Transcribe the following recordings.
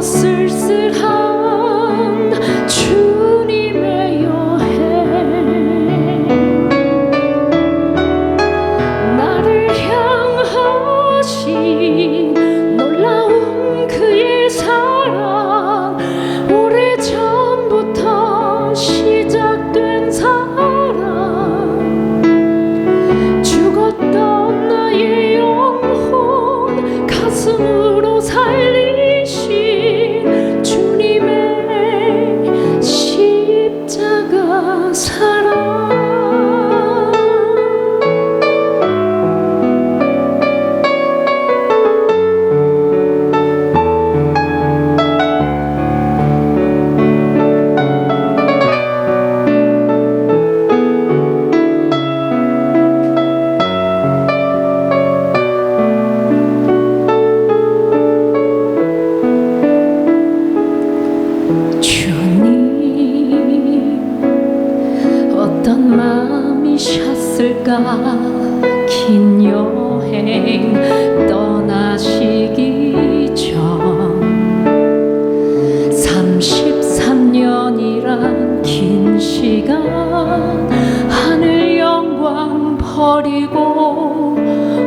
쓸쓸한 주님의 여행, 나를 향하신 놀라운 그의 사랑, 오래전부터 시작된 사랑, 죽었던 나의 영혼 가슴으로 살리신 주님의 십자가 사랑. 어떤 마음이셨을까? 긴 여행 떠나시기 전 33년이란 긴 시간 하늘 영광 버리고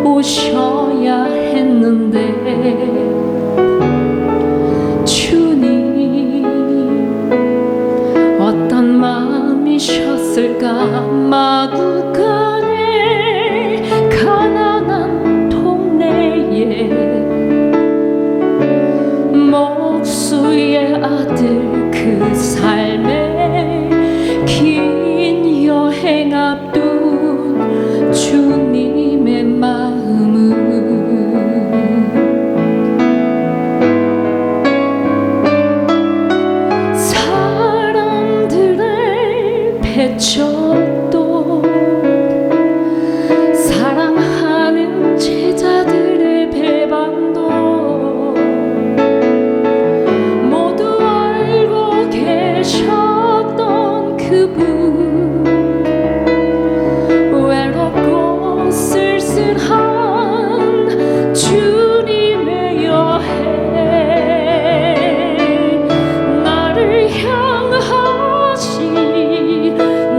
오셔야 했는데, 어떤 마음이셨을까? 마구간의 가난한 동네에 목수의 아들 그 삶에 긴 여행 앞둔 주님의 마음은 배쳤도 사랑하는 제자들의 배반도 모두 알고 계셨던 그분, 외롭고 쓸쓸한 주님의 여행, 나를 향하신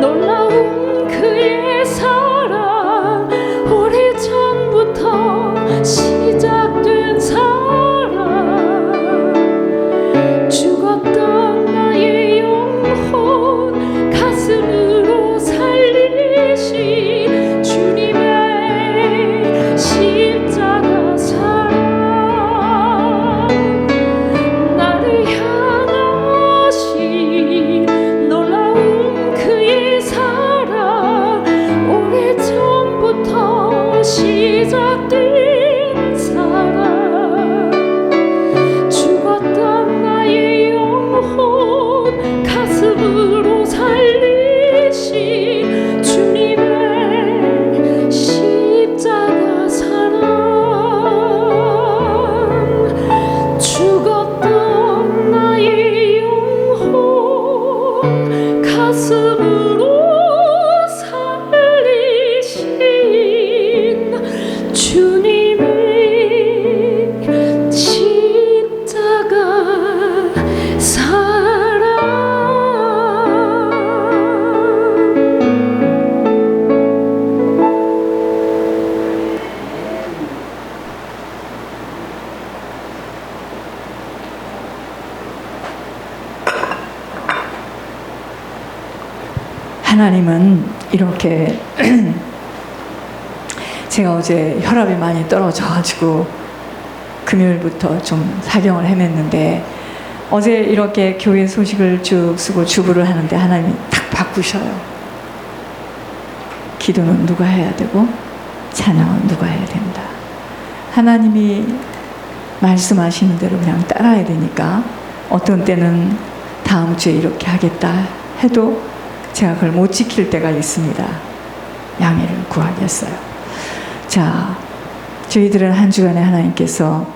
놀라운 그의 사랑, 오래전부터 시작된 사랑, 죽었던 나의 영혼 가슴으로 살리신 주님의 십자가 사랑, 나를 향하신 놀라운 그의 사랑, 오래전부터 시작된 사랑, 죽었던 나의 영혼 가슴으로 살리신 주님의 십자가 사랑, 죽었던 나의 영혼 가슴으로 살리신 주님의 십자가 사랑. 하나님은 이렇게 제가 어제 혈압이 많이 떨어져가지고 금요일부터 좀 사경을 헤맸는데, 어제 이렇게 교회 소식을 쭉 쓰고 주부를 하는데 하나님이 딱 바꾸셔요. 기도는 누가 해야 되고 찬양은 누가 해야 된다. 하나님이 말씀하시는 대로 그냥 따라야 되니까, 어떤 때는 다음 주에 이렇게 하겠다 해도 제가 그걸 못 지킬 때가 있습니다. 양해를 구하겠어요. 자, 저희들은 한 주간에 하나님께서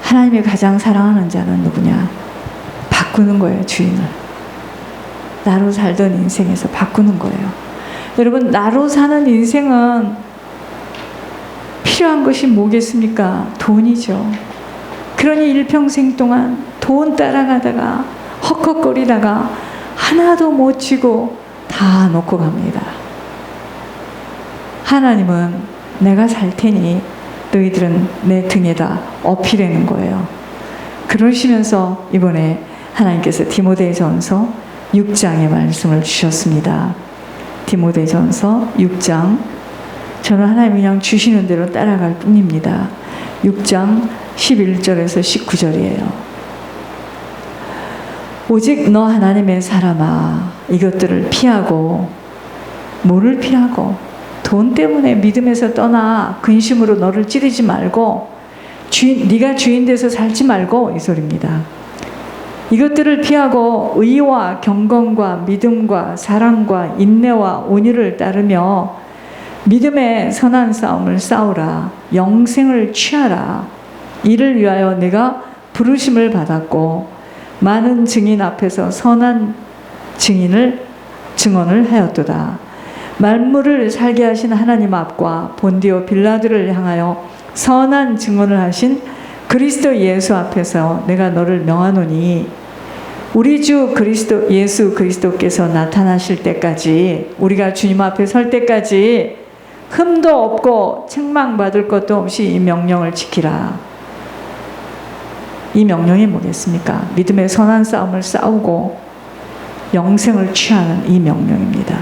하나님이 가장 사랑하는 자는 누구냐? 바꾸는 거예요, 주인을. 나로 살던 인생에서 바꾸는 거예요. 여러분, 나로 사는 인생은 필요한 것이 뭐겠습니까? 돈이죠. 그러니 일평생 동안 돈 따라가다가 헉헉거리다가 하나도 못 쥐고 다 놓고 갑니다. 하나님은 내가 살 테니 너희들은 내 등에다 업히려는 거예요. 그러시면서 이번에 하나님께서 디모데전서 6장의 말씀을 주셨습니다. 디모데전서 6장, 저는 하나님이 그냥 주시는 대로 따라갈 뿐입니다. 6장 11절에서 19절이에요. 오직 너 하나님의 사람아, 이것들을 피하고, 뭐를 피하고? 돈 때문에 믿음에서 떠나 근심으로 너를 찌르지 말고, 네가 주인 돼서 살지 말고, 이 소리입니다. 이것들을 피하고 의와 경건과 믿음과 사랑과 인내와 온유를 따르며 믿음의 선한 싸움을 싸우라. 영생을 취하라. 이를 위하여 내가 부르심을 받았고 많은 증인 앞에서 선한 증언을 하였도다. 만물을 살게 하신 하나님 앞과 본디오 빌라도를 향하여 선한 증언을 하신 그리스도 예수 앞에서 내가 너를 명하노니, 우리 주 그리스도 예수 그리스도께서 나타나실 때까지, 우리가 주님 앞에 설 때까지 흠도 없고 책망받을 것도 없이 이 명령을 지키라. 이 명령이 뭐겠습니까? 믿음의 선한 싸움을 싸우고 영생을 취하는 이 명령입니다.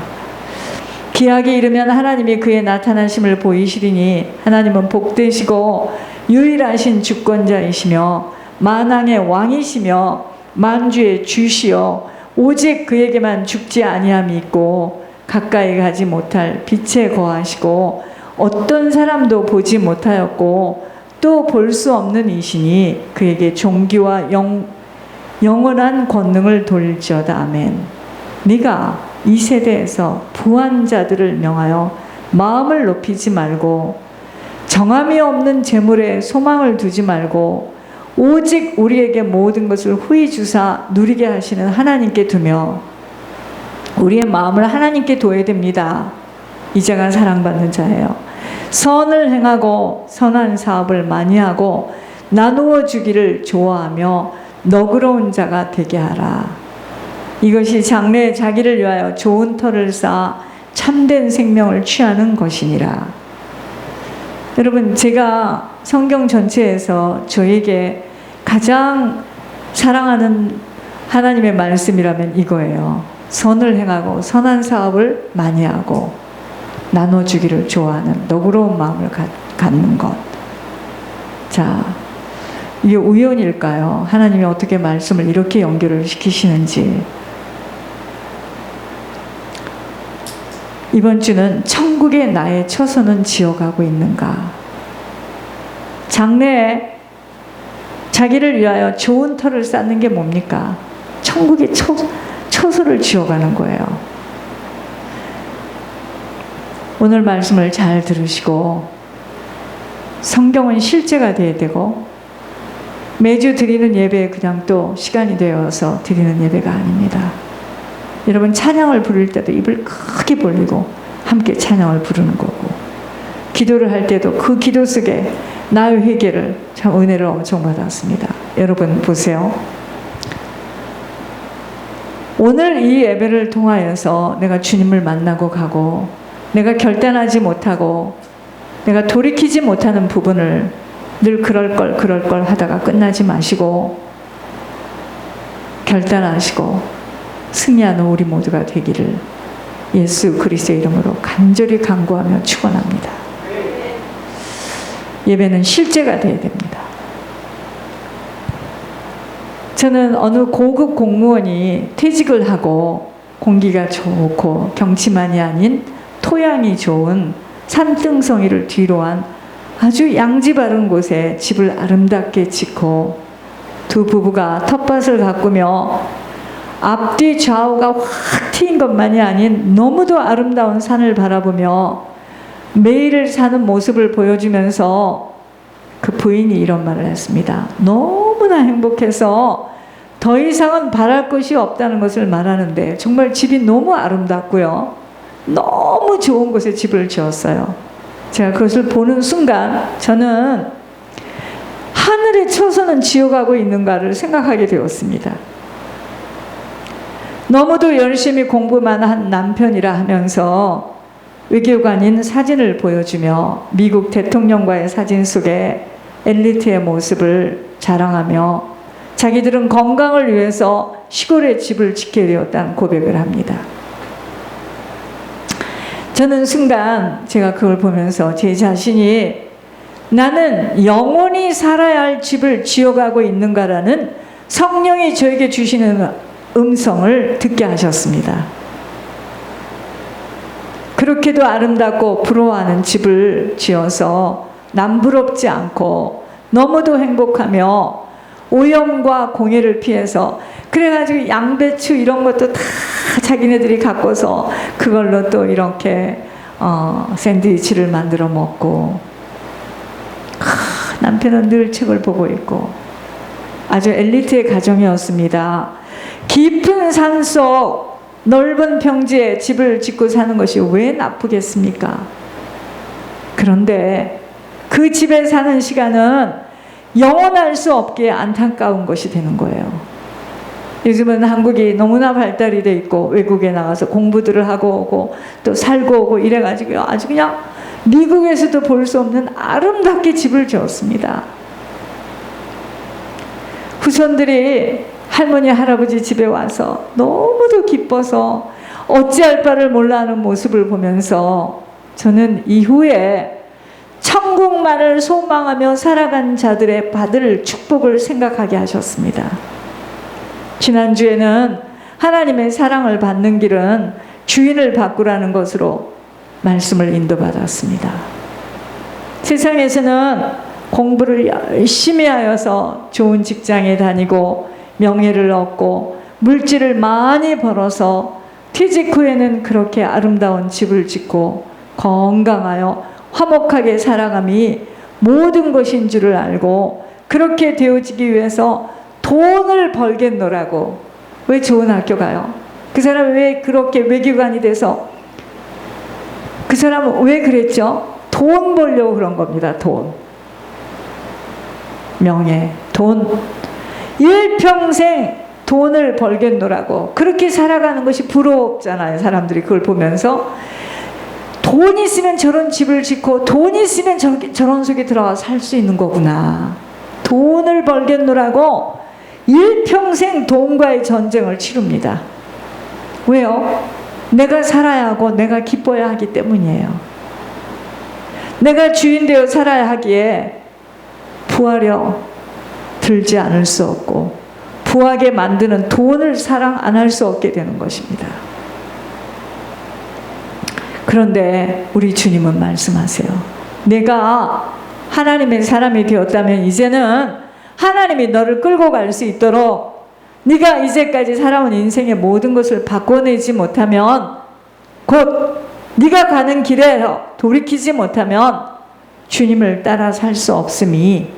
기약이 이르면 하나님이 그의 나타나심을 보이시리니 하나님은 복되시고 유일하신 주권자이시며 만왕의 왕이시며 만주의 주시여 오직 그에게만 죽지 아니함이 있고 가까이 가지 못할 빛에 거하시고 어떤 사람도 보지 못하였고 또 볼 수 없는 이시니 그에게 존귀와 영원한 권능을 돌릴지어다. 아멘. 네가 이 세대에서 부한 자들을 명하여 마음을 높이지 말고 정함이 없는 재물에 소망을 두지 말고 오직 우리에게 모든 것을 후히 주사 누리게 하시는 하나님께 두며, 우리의 마음을 하나님께 둬야 됩니다. 이 자가 사랑받는 자예요. 선을 행하고 선한 사업을 많이 하고 나누어 주기를 좋아하며 너그러운 자가 되게 하라. 이것이 장래에 자기를 위하여 좋은 터를 쌓아 참된 생명을 취하는 것이니라. 여러분, 제가 성경 전체에서 저에게 가장 사랑하는 하나님의 말씀이라면 이거예요. 선을 행하고 선한 사업을 많이 하고 나눠주기를 좋아하는 너그러운 마음을 갖는 것. 자, 이게 우연일까요? 하나님이 어떻게 말씀을 이렇게 연결을 시키시는지. 이번 주는 천국에 나의 처소는 지어가고 있는가? 장래에 자기를 위하여 좋은 터를 쌓는 게 뭡니까? 천국에 처소를 지어가는 거예요. 오늘 말씀을 잘 들으시고 성경은 실제가 돼야 되고, 매주 드리는 예배에 그냥 또 시간이 되어서 드리는 예배가 아닙니다. 여러분, 찬양을 부를 때도 입을 크게 벌리고 함께 찬양을 부르는 거고, 기도를 할 때도 그 기도 속에 나의 회개를, 참 은혜를 엄청 받았습니다. 여러분 보세요. 오늘 이 예배를 통하여서 내가 주님을 만나고 가고 내가 결단하지 못하고 내가 돌이키지 못하는 부분을 늘 그럴 걸 하다가 끝나지 마시고 결단하시고 승리하는 우리 모두가 되기를 예수 그리스도의 이름으로 간절히 간구하며 축원합니다. 예배는 실제가 되어야 됩니다. 저는 어느 고급 공무원이 퇴직을 하고 공기가 좋고 경치만이 아닌 토양이 좋은 산등성이를 뒤로 한 아주 양지 바른 곳에 집을 아름답게 짓고 두 부부가 텃밭을 가꾸며 앞뒤 좌우가 확 트인 것만이 아닌 너무도 아름다운 산을 바라보며 매일을 사는 모습을 보여주면서 그 부인이 이런 말을 했습니다. 너무나 행복해서 더 이상은 바랄 것이 없다는 것을 말하는데 정말 집이 너무 아름답고요. 너무 좋은 곳에 집을 지었어요. 제가 그것을 보는 순간 저는 하늘에 쳐서는 지어가고 있는가를 생각하게 되었습니다. 너무도 열심히 공부만 한 남편이라 하면서 외교관인 사진을 보여주며 미국 대통령과의 사진 속에 엘리트의 모습을 자랑하며 자기들은 건강을 위해서 시골에 집을 짓게 되었다는 고백을 합니다. 저는 순간 제가 그걸 보면서 제 자신이 나는 영원히 살아야 할 집을 지어가고 있는가라는 성령이 저에게 주시는 음성을 듣게 하셨습니다. 그렇게도 아름답고 부러워하는 집을 지어서 남부럽지 않고 너무도 행복하며 오염과 공해를 피해서 그래가지고 양배추 이런 것도 다 자기네들이 갖고서 그걸로 또 이렇게 샌드위치를 만들어 먹고 남편은 늘 책을 보고 있고 아주 엘리트의 가정이었습니다. 깊은 산속 넓은 평지에 집을 짓고 사는 것이 왜 나쁘겠습니까? 그런데 그 집에 사는 시간은 영원할 수 없기에 안타까운 것이 되는 거예요. 요즘은 한국이 너무나 발달이 돼 있고 외국에 나가서 공부들을 하고 오고 또 살고 오고 이래가지고 아주 그냥 미국에서도 볼 수 없는 아름답게 집을 지었습니다. 후손들이 할머니 할아버지 집에 와서 너무도 기뻐서 어찌할 바를 몰라 하는 모습을 보면서 저는 이후에 천국만을 소망하며 살아간 자들의 받을 축복을 생각하게 하셨습니다. 지난주에는 하나님의 사랑을 받는 길은 주인을 바꾸라는 것으로 말씀을 인도받았습니다. 세상에서는 공부를 열심히 하여서 좋은 직장에 다니고 명예를 얻고 물질을 많이 벌어서 퇴직 후에는 그렇게 아름다운 집을 짓고 건강하여 화목하게 살아감이 모든 것인 줄을 알고 그렇게 되어지기 위해서 돈을 벌겠노라고. 왜 좋은 학교 가요? 그 사람 왜 그렇게 외교관이 돼서 그 사람은 왜 그랬죠? 돈 벌려고 그런 겁니다. 돈, 명예, 돈. 일평생 돈을 벌겠노라고 그렇게 살아가는 것이 부럽잖아요. 사람들이 그걸 보면서 돈 있으면 저런 집을 짓고 돈 있으면 저런 속에 들어가 살 수 있는 거구나. 돈을 벌겠노라고 일평생 돈과의 전쟁을 치릅니다. 왜요? 내가 살아야 하고 내가 기뻐야 하기 때문이에요. 내가 주인 되어 살아야 하기에 부하려 들지 않을 수 없고 부하게 만드는 돈을 사랑 안 할 수 없게 되는 것입니다. 그런데 우리 주님은 말씀하세요. 내가 하나님의 사람이 되었다면 이제는 하나님이 너를 끌고 갈 수 있도록 네가 이제까지 살아온 인생의 모든 것을 바꿔내지 못하면 곧 네가 가는 길에 돌이키지 못하면 주님을 따라 살 수 없음이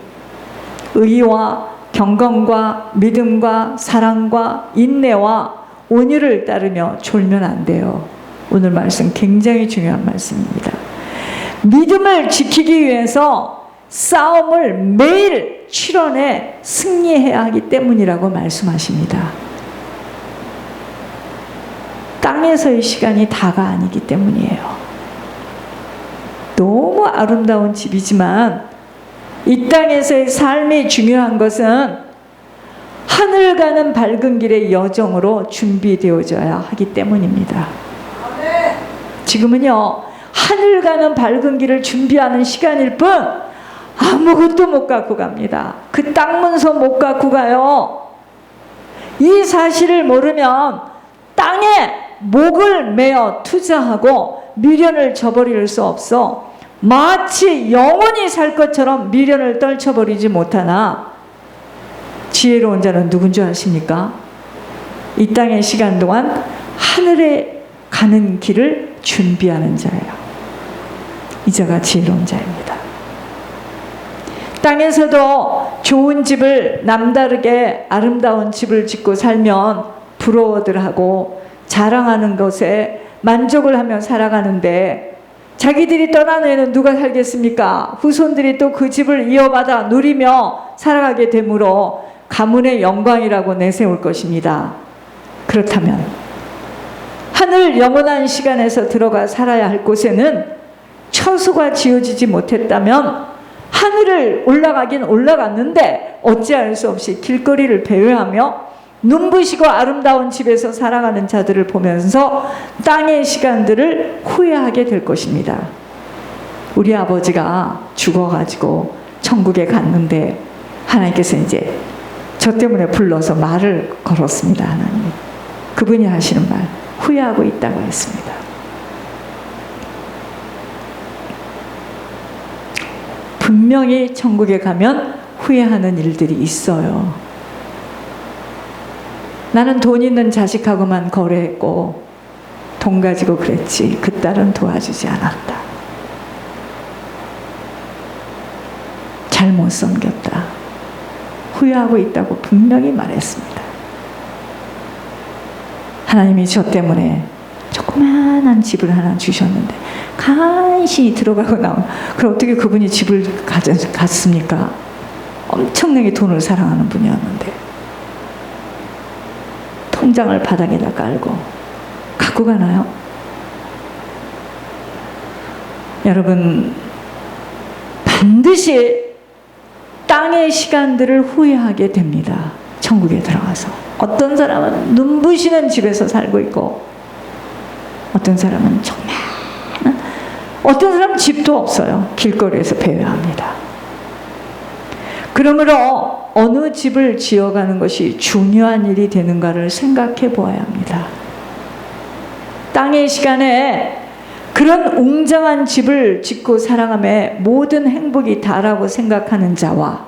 의와 경건과 믿음과 사랑과 인내와 온유를 따르며 졸면 안 돼요. 오늘 말씀 굉장히 중요한 말씀입니다. 믿음을 지키기 위해서 싸움을 매일 치러내 승리해야 하기 때문이라고 말씀하십니다. 땅에서의 시간이 다가 아니기 때문이에요. 너무 아름다운 집이지만 이 땅에서의 삶이 중요한 것은 하늘 가는 밝은 길의 여정으로 준비되어져야 하기 때문입니다. 지금은요, 하늘 가는 밝은 길을 준비하는 시간일 뿐 아무것도 못 갖고 갑니다. 그 땅 문서 못 갖고 가요. 이 사실을 모르면 땅에 목을 매어 투자하고 미련을 저버릴 수 없어 마치 영원히 살 것처럼 미련을 떨쳐버리지 못하나 지혜로운 자는 누군지 아십니까? 이 땅의 시간 동안 하늘에 가는 길을 준비하는 자예요. 이 자가 지혜로운 자입니다. 땅에서도 좋은 집을 남다르게 아름다운 집을 짓고 살면 부러워들 하고 자랑하는 것에 만족을 하며 살아가는데 자기들이 떠난 후에는 누가 살겠습니까? 후손들이 또 그 집을 이어받아 누리며 살아가게 되므로 가문의 영광이라고 내세울 것입니다. 그렇다면 하늘 영원한 시간에서 들어가 살아야 할 곳에는 처소가 지어지지 못했다면 하늘을 올라가긴 올라갔는데 어찌할 수 없이 길거리를 배회하며 눈부시고 아름다운 집에서 살아가는 자들을 보면서 땅의 시간들을 후회하게 될 것입니다. 우리 아버지가 죽어가지고 천국에 갔는데 하나님께서 이제 저 때문에 불러서 말을 걸었습니다. 하나님, 그분이 하시는 말, 후회하고 있다고 했습니다. 분명히 천국에 가면 후회하는 일들이 있어요. 나는 돈 있는 자식하고만 거래했고 돈 가지고 그랬지 그 딸은 도와주지 않았다. 잘못 섬겼다. 후회하고 있다고 분명히 말했습니다. 하나님이 저 때문에 조그마한 집을 하나 주셨는데 간신히 들어가고 나온, 그럼 어떻게 그분이 집을 갔습니까? 엄청나게 돈을 사랑하는 분이었는데 통장을 바닥에다 깔고 갖고 가나요? 여러분, 반드시 땅의 시간들을 후회하게 됩니다. 천국에 들어가서. 어떤 사람은 눈부시는 집에서 살고 있고 어떤 사람은 정말, 어떤 사람은 집도 없어요. 길거리에서 배회합니다. 그러므로 어느 집을 지어가는 것이 중요한 일이 되는가를 생각해 보아야 합니다. 땅의 시간에 그런 웅장한 집을 짓고 살아가며 모든 행복이 다라고 생각하는 자와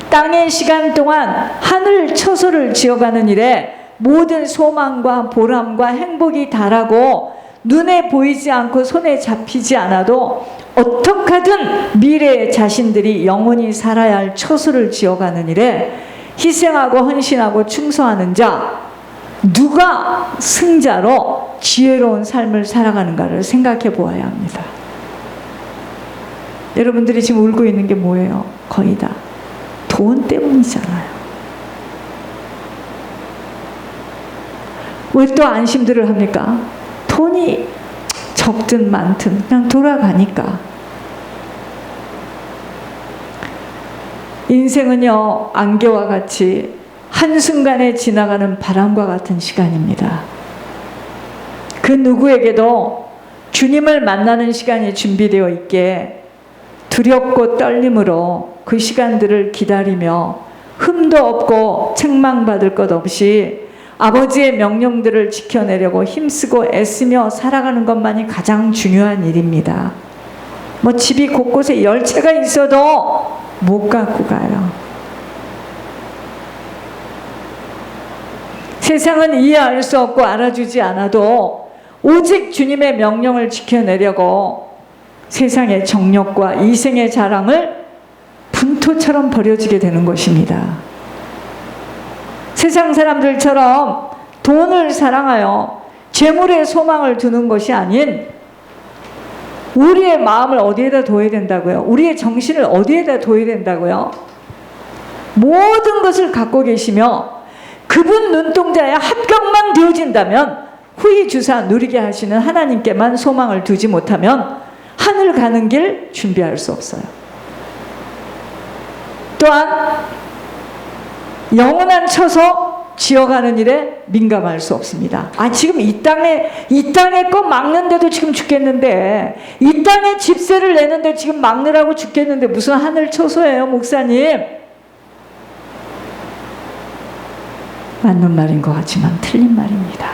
땅의 시간 동안 하늘 처소를 지어가는 일에 모든 소망과 보람과 행복이 다라고 눈에 보이지 않고 손에 잡히지 않아도 어떻게든 미래의 자신들이 영원히 살아야 할 처소를 지어가는 일에 희생하고 헌신하고 충성하는 자, 누가 승자로 지혜로운 삶을 살아가는가를 생각해 보아야 합니다. 여러분들이 지금 울고 있는 게 뭐예요? 거의 다 돈 때문이잖아요. 왜 또 안심들을 합니까? 돈이 적든 많든 그냥 돌아가니까. 인생은요, 안개와 같이 한순간에 지나가는 바람과 같은 시간입니다. 그 누구에게도 주님을 만나는 시간이 준비되어 있기에 두렵고 떨림으로 그 시간들을 기다리며 흠도 없고 책망받을 것 없이 아버지의 명령들을 지켜내려고 힘쓰고 애쓰며 살아가는 것만이 가장 중요한 일입니다. 뭐 집이 곳곳에 열채가 있어도 못 갖고 가요. 세상은 이해할 수 없고 알아주지 않아도 오직 주님의 명령을 지켜내려고 세상의 정욕과 이생의 자랑을 분토처럼 버려지게 되는 것입니다. 세상 사람들처럼 돈을 사랑하여 재물에 소망을 두는 것이 아닌 우리의 마음을 어디에다 둬야 된다고요? 우리의 정신을 어디에다 둬야 된다고요? 모든 것을 갖고 계시며 그분 눈동자에 합격만 되어진다면 후히 주사 누리게 하시는 하나님께만 소망을 두지 못하면 하늘 가는 길 준비할 수 없어요. 또한 영원한 처소 지어가는 일에 민감할 수 없습니다. 지금 이 땅에 거 막는데도 지금 죽겠는데, 이 땅에 집세를 내는데 지금 막느라고 죽겠는데 무슨 하늘 처소예요, 목사님? 맞는 말인 것 같지만 틀린 말입니다.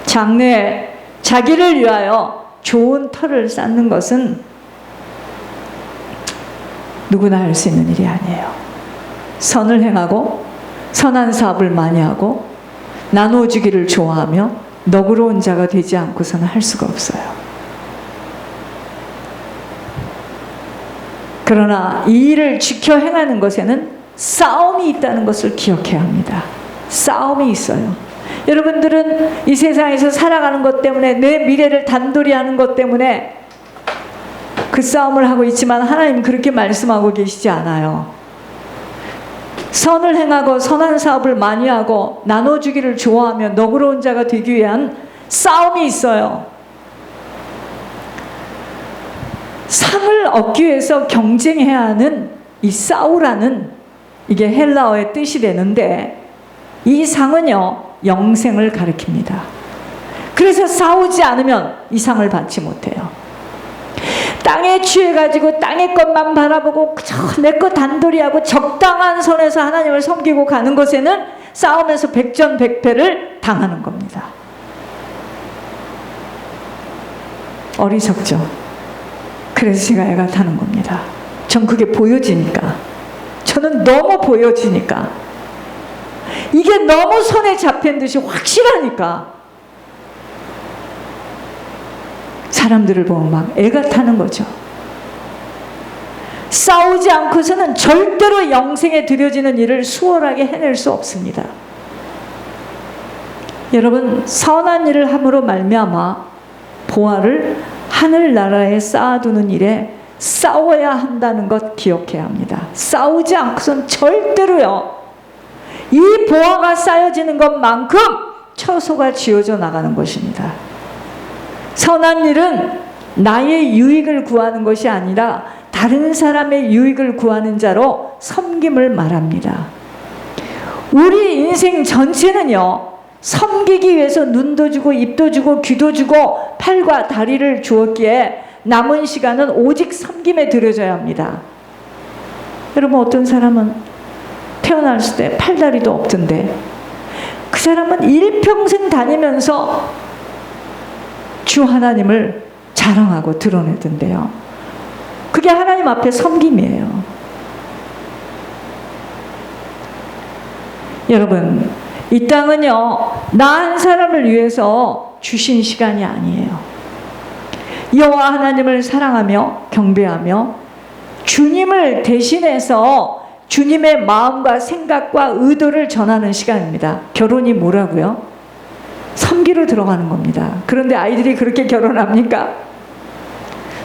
장래에 자기를 위하여 좋은 터를 쌓는 것은 누구나 할 수 있는 일이 아니에요. 선을 행하고 선한 사업을 많이 하고 나눠주기를 좋아하며 너그러운 자가 되지 않고서는 할 수가 없어요. 그러나 이 일을 지켜 행하는 것에는 싸움이 있다는 것을 기억해야 합니다. 싸움이 있어요. 여러분들은 이 세상에서 살아가는 것 때문에, 내 미래를 단돌이 하는 것 때문에 그 싸움을 하고 있지만 하나님 그렇게 말씀하고 계시지 않아요. 선을 행하고 선한 사업을 많이 하고 나눠주기를 좋아하며 너그러운 자가 되기 위한 싸움이 있어요. 상을 얻기 위해서 경쟁해야 하는 이 싸우라는, 이게 헬라어의 뜻이 되는데, 이 상은요 영생을 가리킵니다. 그래서 싸우지 않으면 이 상을 받지 못해요. 땅에 취해가지고 땅의 것만 바라보고 내 것 단돌이하고 적당한 선에서 하나님을 섬기고 가는 것에는 싸움에서 백전백패를 당하는 겁니다. 어리석죠. 그래서 제가 애가 타는 겁니다. 전 그게 보여지니까, 저는 너무 보여지니까, 이게 너무 손에 잡힌 듯이 확실하니까 사람들을 보면 막 애가 타는 거죠. 싸우지 않고서는 절대로 영생에 드려지는 일을 수월하게 해낼 수 없습니다. 여러분, 선한 일을 함으로 말미암아 보화를 하늘나라에 쌓아두는 일에 싸워야 한다는 것 기억해야 합니다. 싸우지 않고서는 절대로요, 이 보화가 쌓여지는 것만큼 처소가 지어져 나가는 것입니다. 선한 일은 나의 유익을 구하는 것이 아니라 다른 사람의 유익을 구하는 자로 섬김을 말합니다. 우리 인생 전체는요, 섬기기 위해서 눈도 주고 입도 주고 귀도 주고 팔과 다리를 주었기에 남은 시간은 오직 섬김에 들여져야 합니다. 여러분, 어떤 사람은 태어났을 때 팔다리도 없던데 그 사람은 일평생 다니면서 주 하나님을 자랑하고 드러내던데요. 그게 하나님 앞에 섬김이에요. 여러분, 이 땅은요 나 한 사람을 위해서 주신 시간이 아니에요. 여호와 하나님을 사랑하며 경배하며 주님을 대신해서 주님의 마음과 생각과 의도를 전하는 시간입니다. 결혼이 뭐라고요? 섬기로 들어가는 겁니다. 그런데 아이들이 그렇게 결혼합니까?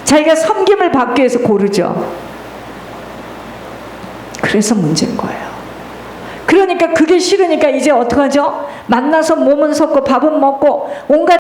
자기가 섬김을 받기 위해서 고르죠. 그래서 문제인 거예요. 그러니까 그게 싫으니까 이제 어떡하죠? 만나서 몸은 섰고 밥은 먹고 온갖